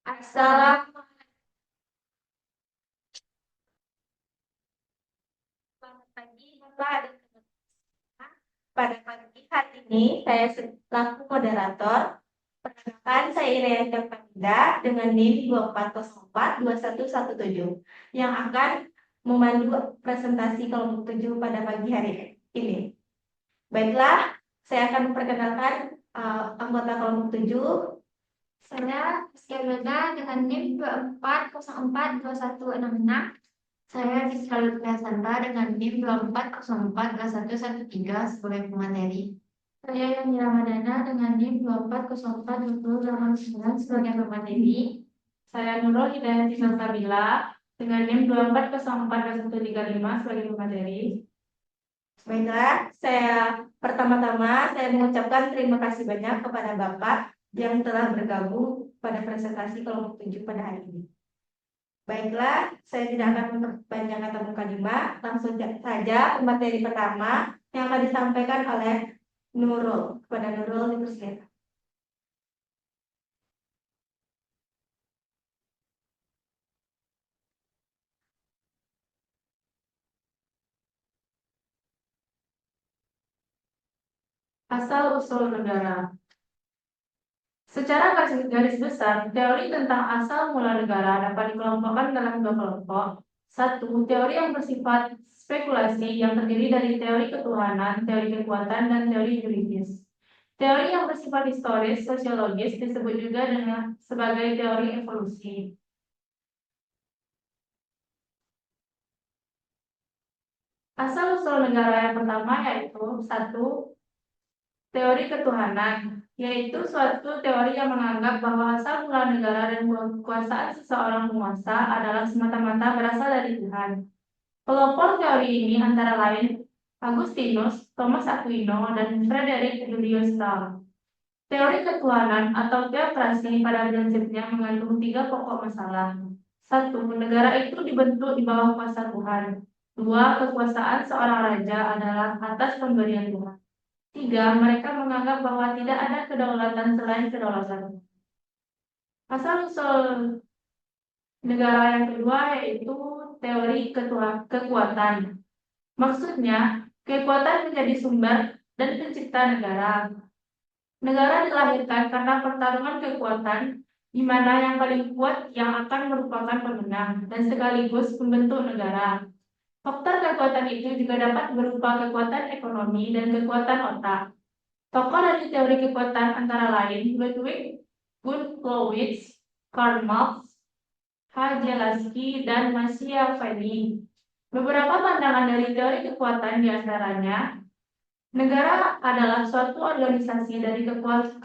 Assalamualaikum. Selamat pagi, Bapak dan teman-teman. Pada pagi hari ini, saya selaku moderator. Perkenalkan, saya Irea Japanida dengan NIM 24042117 yang akan memandu presentasi kelompok 7 pada pagi hari ini. Baiklah, saya akan memperkenalkan anggota kelompok 7. Saya Rizky dengan NIM 24042166. Saya Rizky Santa dengan NIM 24042113 sebagai pemateri. Saya Yani Ramadana dengan NIM 24042089 sebagai pemateri. Saya Nurul Hidayati Salsabila dengan NIM 24042135 sebagai pemateri. Baiklah, pertama-tama saya mengucapkan terima kasih banyak kepada Bapak yang telah bergabung pada presentasi kelompok 7 pada hari ini. Baiklah, saya tidak akan memperpanjang kata mukadimah, langsung saja ke materi pertama yang akan disampaikan oleh Nurul. Kepada Nurul, dipersilakan. Asal-usul negara. Secara garis besar, teori tentang asal mula negara dapat dikelompokkan dalam dua kelompok. Satu, teori yang bersifat spekulasi yang terdiri dari teori ketuhanan, teori kekuatan, dan teori yuridis. Teori yang bersifat historis, sosiologis disebut juga dengan sebagai teori evolusi. Asal-usul negara yang pertama yaitu satu, teori ketuhanan, yaitu suatu teori yang menganggap bahwa asal mula negara dan kekuasaan seseorang penguasa adalah semata-mata berasal dari Tuhan. Pelopor teori ini antara lain Agustinus, Thomas Aquino, dan Frederick Julius Stahl. Teori ketuhanan atau teokrasi pada prinsipnya mengandung tiga pokok masalah. Satu, negara itu dibentuk di bawah kuasa Tuhan. Dua, kekuasaan seorang raja adalah atas pemberian Tuhan. Tiga, mereka menganggap bahwa tidak ada kedaulatan selain kedaulatan. Asal-usul negara yang kedua yaitu teori kekuatan. Maksudnya, kekuatan menjadi sumber dan pencipta negara. Negara dilahirkan karena pertarungan kekuatan, di mana yang paling kuat yang akan merupakan pemenang dan sekaligus pembentuk negara. Faktor kekuatan itu juga dapat berupa kekuatan ekonomi dan kekuatan otak. Tokoh dari teori kekuatan antara lain Ludwig Gunklowicz, Karl Marx, H. J. Lasky, dan Machiavelli. Beberapa pandangan dari teori kekuatan diantaranya, negara adalah suatu organisasi dari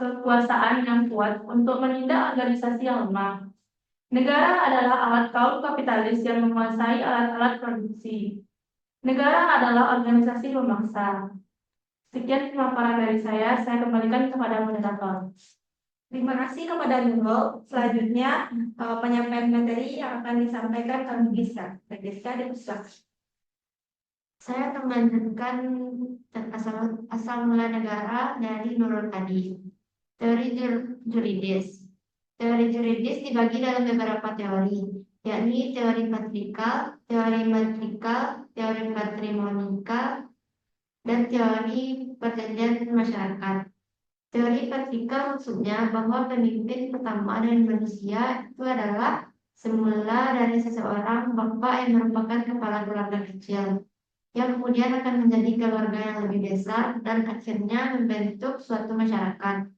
kekuasaan yang kuat untuk menindak organisasi yang lemah. Negara adalah alat kaum kapitalis yang menguasai alat-alat produksi. Negara adalah organisasi pemaksa. Sekian pemaparan dari saya kembalikan kepada moderator. Terima kasih kepada Nurul. Selanjutnya penyampaian materi yang akan disampaikan oleh Giska. Giska, dipersilakan. Saya akan melanjutkan asal mula negara dari Nurul tadi. Teori juridis. Teori juridis dibagi dalam beberapa teori, yakni teori matrikal, teori patrimonikal, dan teori perjanjian masyarakat. Teori patrikal maksudnya bahwa pemimpin pertama dari manusia itu adalah semula dari seseorang bapak yang merupakan kepala keluarga kecil, yang kemudian akan menjadi keluarga yang lebih besar dan akhirnya membentuk suatu masyarakat.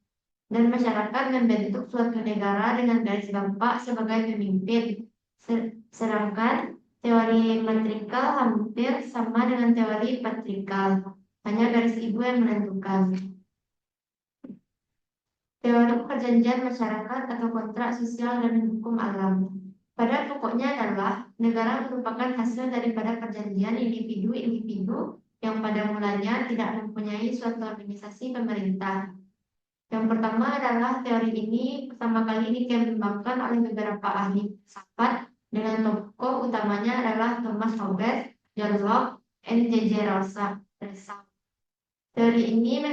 Dan masyarakat membentuk suatu negara dengan garis bapak sebagai pemimpin. Sedangkan teori matrikal hampir sama dengan teori patrikal, hanya garis ibu yang menentukan. Teori perjanjian masyarakat atau kontrak sosial dan hukum alam. Pada pokoknya adalah negara merupakan hasil daripada perjanjian individu-individu yang pada mulanya tidak mempunyai suatu organisasi pemerintah. Yang pertama adalah teori ini pertama kali dikembangkan oleh beberapa ahli filsafat dengan tokoh utamanya adalah Thomas Hobbes, John Locke, and J.J. Rousseau. Teori ini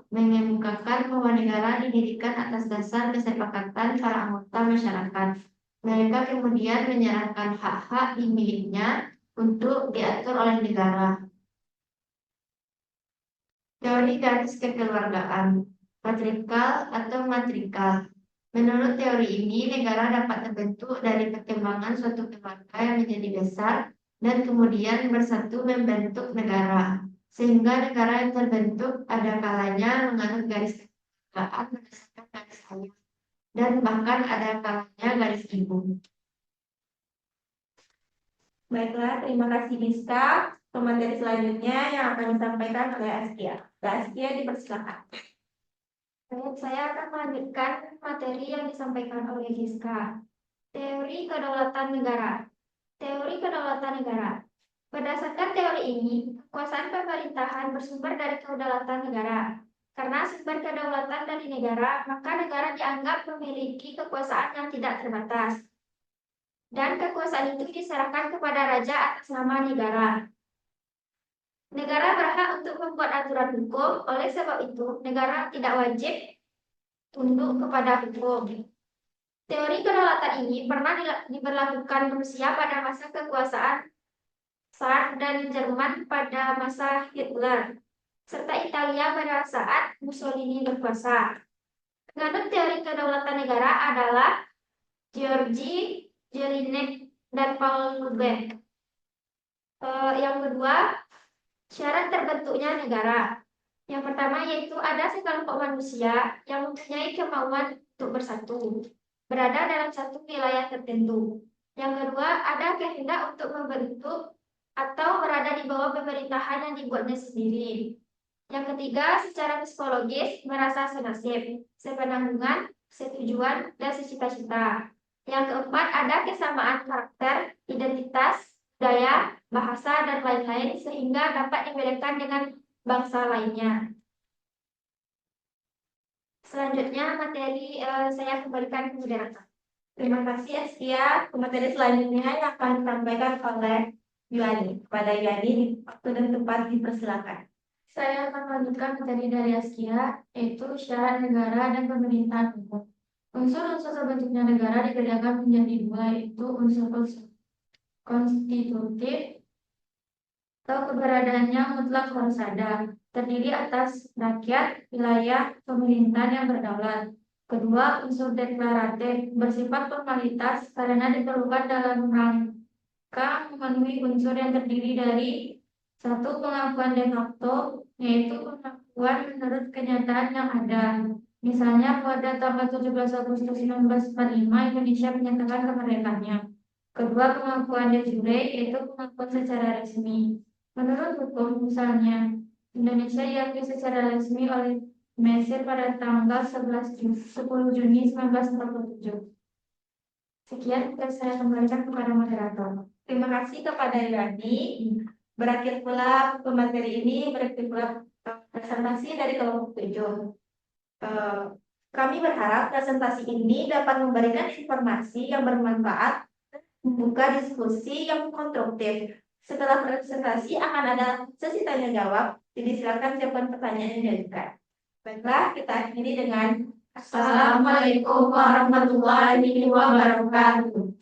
mengemukakan bahwa negara didirikan atas dasar kesepakatan para anggota masyarakat. Mereka kemudian menyerahkan hak-hak dimilikinya untuk diatur oleh negara. Teori garis kekeluargaan, patriarkal atau matrikal. Menurut teori ini, negara dapat terbentuk dari perkembangan suatu keluarga yang menjadi besar dan kemudian bersatu membentuk negara. Sehingga negara yang terbentuk ada kalanya menganut garis kekeluargaan berdasarkan garis ayah dan bahkan ada kalanya garis ibu. Baiklah, terima kasih Rizka. Materi selanjutnya yang akan disampaikan oleh Askia. Askia, dipersilakan. Baik, saya akan melanjutkan materi yang disampaikan oleh Giska. Teori kedaulatan negara. Teori kedaulatan negara. Berdasarkan teori ini, kekuasaan pemerintahan bersumber dari kedaulatan negara. Karena sumber kedaulatan dari negara, maka negara dianggap memiliki kekuasaan yang tidak terbatas. Dan kekuasaan itu diserahkan kepada raja atas nama negara. Negara berhak untuk membuat aturan hukum, oleh sebab itu negara tidak wajib tunduk kepada hukum. Teori kedaulatan ini pernah diberlakukan Rusia pada masa kekuasaan Tsar dan Jerman pada masa Hitler, serta Italia pada saat Mussolini berkuasa. Penganut teori kedaulatan negara adalah Georgi Jelinek dan Paul Lubeck. Yang kedua, syarat terbentuknya negara. Yang pertama yaitu ada sekelompok manusia yang mempunyai kemauan untuk bersatu, berada dalam satu wilayah tertentu. Yang kedua, ada kehendak untuk membentuk atau berada di bawah pemerintahan yang dibuatnya sendiri. Yang ketiga, secara psikologis merasa senasib, sepenanggungan, setujuan, dan secita-cita. Yang keempat, ada kesamaan karakter, identitas, budaya, bahasa, dan lain-lain sehingga dapat dibedakan dengan bangsa lainnya. Selanjutnya materi saya kembalikan ke moderator. Terima kasih Askia. Materi selanjutnya yang akan disampaikan oleh Yuani. Kepada Yuani, waktu dan tempat dipersilakan. Saya akan melanjutkan materi dari Askia, yaitu syarat negara dan pemerintahan umum. Unsur-unsur terbentuknya negara dibedakan menjadi dua, yaitu unsur konstitutif atau keberadaannya mutlak harus ada, terdiri atas rakyat, wilayah, pemerintahan yang berdaulat. Kedua, unsur deklaratif bersifat formalitas karena diperlukan dalam rangka memenuhi unsur yang terdiri dari satu, pengakuan de facto, yaitu pengakuan menurut kenyataan yang ada. Misalnya pada tanggal 17 Agustus 1945 Indonesia menyatakan kemerdekaannya. Kedua, pengakuan de jure, yaitu pengakuan secara resmi. Menurut hukum, misalnya, Indonesia diakui secara resmi oleh Mesir pada tanggal 10 Juni 1947. Sekian, saya kembalikan kepada moderator. Terima kasih kepada Yani. Berakhir pula pemateri ini, berakhir pula presentasi dari kelompok 7. Kami berharap presentasi ini dapat memberikan informasi yang bermanfaat, membuka diskusi yang konstruktif. Setelah presentasi akan ada sesi tanya jawab, jadi silakan siapkan pertanyaan yang diajukan. Baiklah, kita akhiri dengan Assalamualaikum warahmatullahi wabarakatuh.